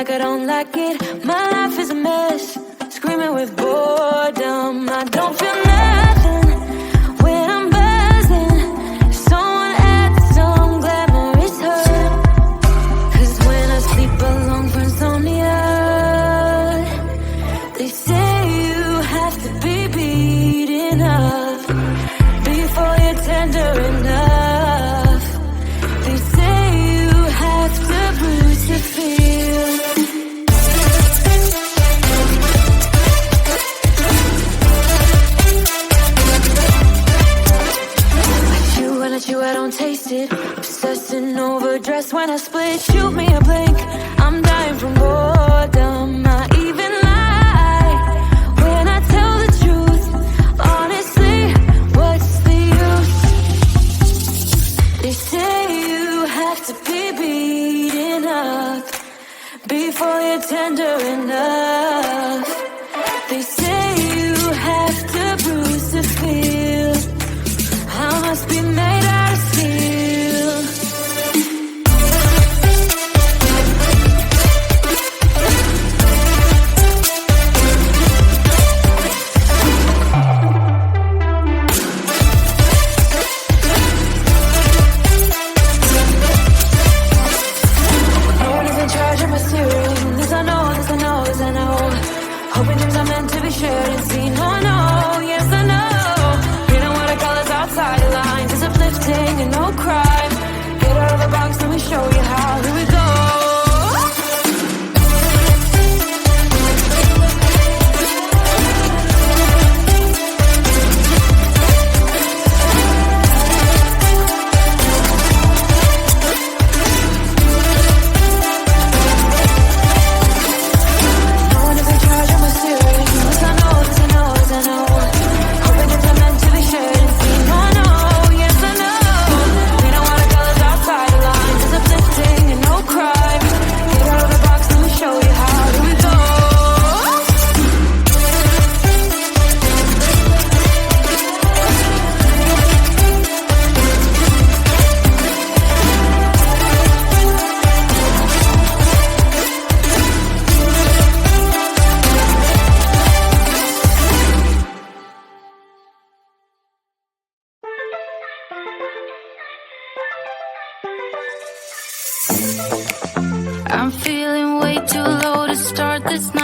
like I don't like it. My life is a mess, screaming with boredom. I don't feel nothing when I'm buzzing. If someone acts so glamorous, her. 'Cause when I sleep alone for insomnia, they say you have to be beaten up before you're tender enough. They say you have to bruise to feel. I chew, I don't taste it. Obsessing over dress when I split. Shoot me a blink, I'm dying from boredom. I even lie when I tell the truth. Honestly, what's the use? They say you have to be beaten up before you're tender enough. They say you have to bruise to feel. I must be made out of steel. No one is in charge of my steering. This I know, this I know, this I know. Hoping things are meant to be shared and seen. No, I know, yes I know. Outside the lines is uplifting and no crime. Get out of the box, let me show you how. Here we go. No one is in charge of my steering. This I know, this I know, this I know. Hoping things are meant to be shared. I'm feeling way too low to start this night.